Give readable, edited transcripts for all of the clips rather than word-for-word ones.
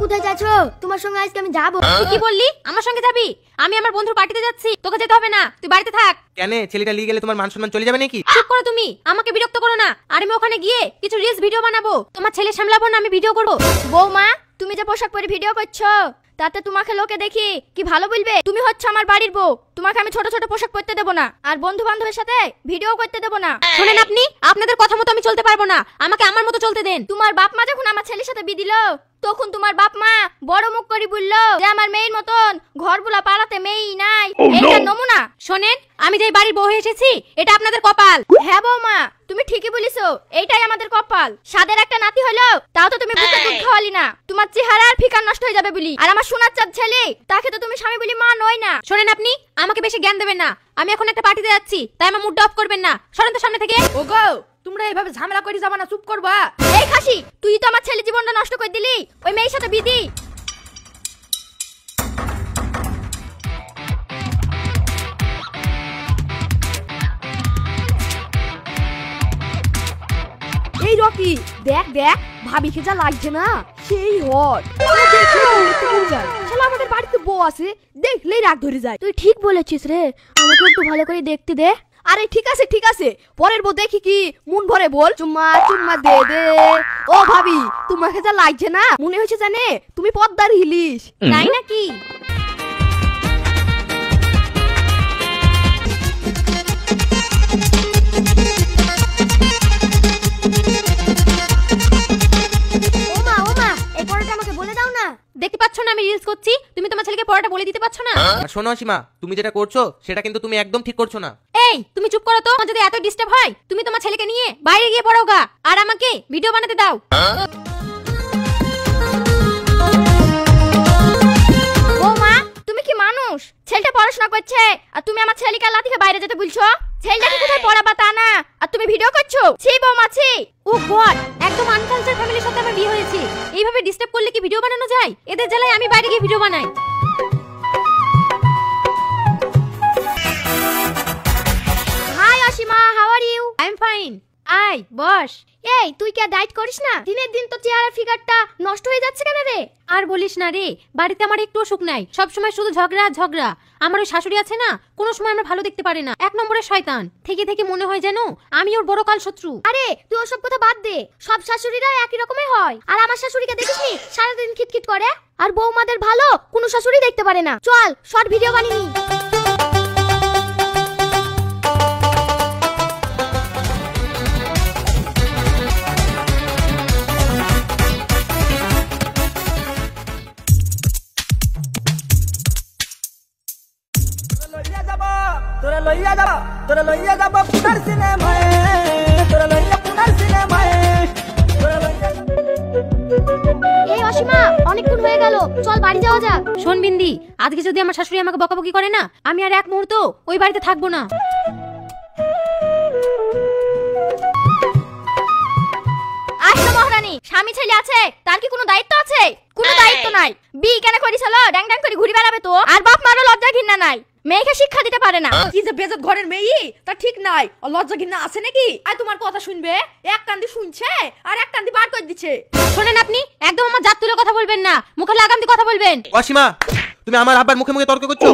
কোথায় যাচ্ছো? তোমার সঙ্গে আজকে আমি যাবো। কি বললি? আমার সঙ্গে যাবি? আমি আমার বন্ধুর পার্টিতে যাচ্ছি, তোকে যেতে হবে না, তুই বাড়িতে থাক। কেন, ছেলেটা নিয়ে গেলে তোমার মান সম্মান চলে যাবে নাকি? চুপ করো তুমি, আমাকে বিরক্ত করো না। আর আমি ওখানে গিয়ে কিছু রিলস ভিডিও বানাবো, তোমার ছেলে সামলাবো না, আমি ভিডিও করবো। বৌমা, তুমি যে পোশাক পরে ভিডিও করছো তাতে তোমাকে লোকে দেখি কি ভালো বলবে? তুমি হচ্ছে আমার বাড়ির বউ, তোমাকে আমি ছোট ছোট পোশাক পরতে দেবো না, আর বন্ধু বান্ধবের সাথে ভিডিও করতে দেবো না। শোনেন আপনি, আপনাদের কথা মতো আমি চলতে পারবো না, আমাকে আমার মতো চলতে দেন। তোমার বাপ মা যখন আমার ছেলের সাথে বিয়ে দিল তখন তোমার বাপ মা বড় মুখ করে বললো যে আমার মেয়ের মতন ঘরগুলা পাড়াতে মেয়েই নাই, এইটা নমুনা। শোনেন, আমি যে বাড়ির বউ হয়ে এসেছি এটা আপনাদের কপাল। হ্যাঁ বৌমা, তুমি ঠিকই বলিছো, এইটাই আমাদের কপাল। সাদের একটা নাতি হলো তাও তো তুমি বুকে দুধ খাওয়ালি না, তোমার চেহারা আর ফিকার নষ্ট হয়ে যাবে বলি। আর আমার সোনার চাঁদ ছেলে, তাকে তো তুমি স্বামী বলি মা নয় না। শোনেন আপনি, আমাকে বেশি জ্ঞান দেবেন না, আমি এখন একটা পার্টিতে যাচ্ছি, তাই আমার মুডটা অফ করবেন না। সরেন তো সামনে থেকে। ওগো, তোমরা এইভাবে ঝামেলা করে যাবা না, চুপ করবা। এই খাসি, তুই তো আমার ছেলে জীবনটা নষ্ট করে দিলি ওই মেয়ের সাথে বিধি। এই রকি, দেখ দেখ ভাবিকে যা লাগছে না, সেই হট। শালা আমাদের বাড়িতে বউ আছে, দেখলেই রাগ ধরে যায়। তুই ঠিক বলেছিস রে, আমাকে একটু ভালো করে দেখতে দে। আরে ঠিক আছে ঠিক আছে, পরের বউ দেখি কি মন ভরে বল। চুম্মা চুম্মা দে দে। ও ভাবি, তোমাকে যা লাগছে না, মনে হচ্ছে জানে তুমি পদ্মার হিলিস। তাই নাকি? ওমা ওমা, এই পরোটা আমাকে বলে দাও না। দেখতে পাচ্ছ না আমি রিলস করছি, তুমি তোমার ছেলেকে পড়াটা বলে দিতে পারছো না? আর শোনো সীমা, তুমি যেটা করছো সেটা কিন্তু তুমি একদম ঠিক করছো না। এই তুমি চুপ করো তো, আমার যদি এত ডিস্টার্ব হয় তুমি তোমার ছেলেকে নিয়ে বাইরে গিয়ে পড়াও গা, আর আমাকে ভিডিও বানাতে দাও। বৌমা, তুমি কি মানুষ? ছেলেটা পড়াশোনা করছে আর তুমি আমার ছেলেকে লাথিকে বাইরে যেতে বলছো? ছেলেটাকে কোথায় পড়াবা তা না, আর তুমি ভিডিও করছো? ছি বৌমা ছি। ও গড, একদম আনকালচার ফ্যামিলির সাথে আমার বিয়ে হয়েছে, এইভাবে ডিস্টার্ব করলে কি ভিডিও বানানো যায়? এদের জ্বালায় আমি বাইরে গিয়ে ভিডিও বানাই। Hi Asima, how are you? I am fine. I boss. এই তুই কি ডায়েট করিস না? দিনের দিন তো চেহারা ফিগারটা নষ্ট হয়ে যাচ্ছে কেন রে? আর বলিস না রে, বাড়িতে আমার একটু সুখ নাই, সবসময় শুধু ঝগড়া ঝগড়া। আমার ওই শাশুড়ি আছে না, কোনো সময় আমরা ভালো দেখতে পারে না, এক নম্বরের শয়তান। থেকে থেকে মনে হয় যেন আমি ওর বড় কাল শত্রু। আরে তুই ওসব কথা বাদ দে, সব শাশুড়িরা একই রকমের হয়। আর আমার শাশুড়িকে দেখিসনি সারাদিন খিটখিট করে? আর বৌমাদের ভালো কোনো শাশুড়ি দেখতে পারে না। চল শর্ট ভিডিও বানিয়ে নি। তোরা লইয়া যাব পুনার সিনেমায়, তোরা লইয়া পুনার সিনেমায়, তোরা লইয়া। এই অসীমা, অনেকক্ষণ হয়ে গেল, চল বাড়ি যাওয়া যাক। শোন বিন্দি, আজকে যদি আমার শাশুড়ি আমাকে বকাবকি করে না, আমি আর এক মুহূর্ত ওই বাড়িতে থাকবো না। আসলে মহারানী, স্বামী ছেলে আছে, তার কি কোনো দায়িত্ব আছে? কোনো দায়িত্ব নাই। বিয়ে কেন করিস হলো? ড্যাং ড্যাং করে ঘুরে বেড়াবে তো? আর বাপ মারও লজ্জা ঘৃণা নাই, মেয়েকে শিক্ষা দিতে পারে না। কি যে বেজত ঘরের মেয়ে, তা ঠিক নাই। লজ্জা ঘৃণা আছে নাকি? আর তোমার কথা শুনবে, এক কান্দি শুনছে আর এক কান্দি বার করে দিচ্ছে। শোনেন আপনি, একদম আমার জাত তুলে কথা বলবেন না, মুখে লাগাম দিয়ে কথা বলবেন। অসীমা, তুমি আমার আব্বার মুখে মুখে তর্ক করছো।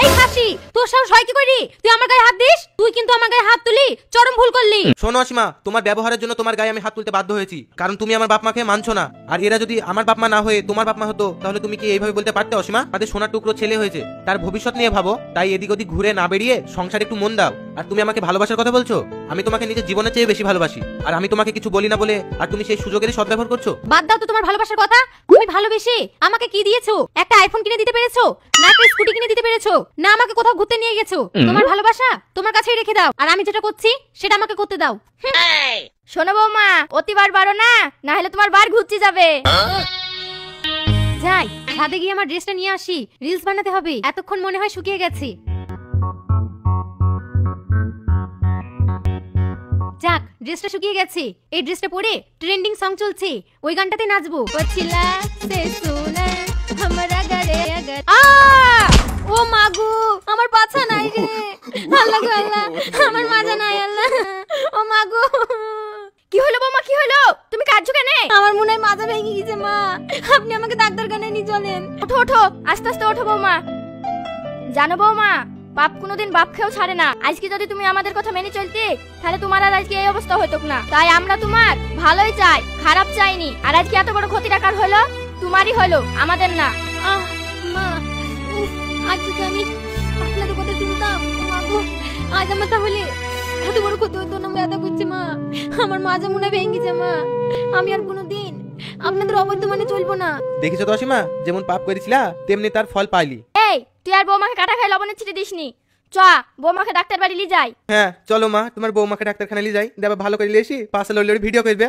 এই খাসি, তোর সাহস হয় কি করি তুই আমার গায়ে হাত দিস? তুই কিন্তু আমার গায়ে হাত তুলি, চরম ভুল করলি। শোনো অসীমা, তোমার ব্যবহারের জন্য তোমার গায়ে আমি হাত তুলতে বাধ্য হয়েছি, কারণ তুমি আমার বাপ মাকে মানছো না। আর এরা যদি আমার বাপ মা না হয়ে তোমার বাপ মা হতো, তাহলে তুমি কি এইভাবে বলতে পারতে অসীমা? তাদের সোনার টুকরো ছেলে হয়েছে, তার ভবিষ্যৎ নিয়ে ভাবো, তাই এদিক ওদিক ঘুরে না বেরিয়ে সংসারে একটু মন দাও। আর তুমি আমাকে ভালোবাসার কথা বলছো, আমি তোমাকে নিজের জীবনের চেয়ে বেশি ভালোবাসি, আর আমি তোমাকে কিছু বলি না বলে আর তুমি সেই সুযোগের সদ্ব্যবহার করছো। বাদ দাও তো তোমার ভালোবাসার কথা। তুমি ভালোবেসে আমাকে কি দিয়েছো? একটা আইফোন কিনে দিতে পেরেছো না? একটা স্কুটি কিনে দিতে পেরেছো না? আমাকে কোথাও ঘুরতে নিয়ে গেছো? তোমার ভালোবাসা তোমার কাছেই রেখে দাও, আর আমি যেটা করছি সেটা আমাকে করতে দাও। শোনো বৌমা, অতিবার বারো না, না হলে তোমার বার ঘুরতে যাবে। যাই ছাদে গিয়ে আমার ড্রেসটা নিয়ে আসি, রিলস বানাতে হবে, এতক্ষণ মনে হয় শুকিয়ে গেছে। যাক, ড্রেসটা শুকিয়ে গেছে, এই ড্রেসটা পরে ট্রেন্ডিং সং চলছে, ওই গানটাতে নাচবো। পছিলা সে সুনা हमरा গরে আগর। ও মাগু, আমার পাছা নাই রে, আল্লাহ গো আল্লাহ, আমার মাজা নাই আল্লাহ, ও মাগু। কি হলো বৌমা, কি হলো? তুমি কাঁদছো কেন? আমার মনে হয় মাজা ভেঙে গেছে মা। আপনি আমাকে ডাক্তারখানায় নিয়ে চলেন। ওঠো ওঠো, আস্তে আস্তে ওঠো বৌমা। জানো বৌমা, বাপ কোনোদিন বাপ খেয়েও ছাড়ে না। আজকে যদি তুমি আমাদের কথা মেনে চলতে, তাহলে তোমার আর আজকে এই অবস্থা হতো না। তাই আমরা তোমার ভালোই চাই, খারাপ চাইনি। আর আজকে এত বড় ক্ষতিটা কার হলো? তোমারই হলো, আমাদের না। মা, উফ, আজ যদি আমি আপনাদের কথা শুনতাম, মা গো, আজ আমার তাহলে এত বড় ক্ষতি হতো না। ব্যথা করছে মা, আমার মাজা মনে ভেঙেছে মা। আমি আর কোনোদিন আপনাদের অবৈধ মানে চলবো না। দেখিছো তো অসীমা, যেমন পাপ করেছিলা তেমনি তার ফল পাইলি। এই, তুই আর বৌমাকে কাটা খাই লবণের ছিটে দিসনি। চ, বৌমাকে ডাক্তার বাড়ি নিয়ে যাই। হ্যাঁ চলো মা, তোমার বৌমাকে ডাক্তারখানা নিয়ে যাই, দেবা ভালো করে নিয়ে এসি, পাশে লড়লে ভিডিও করবে।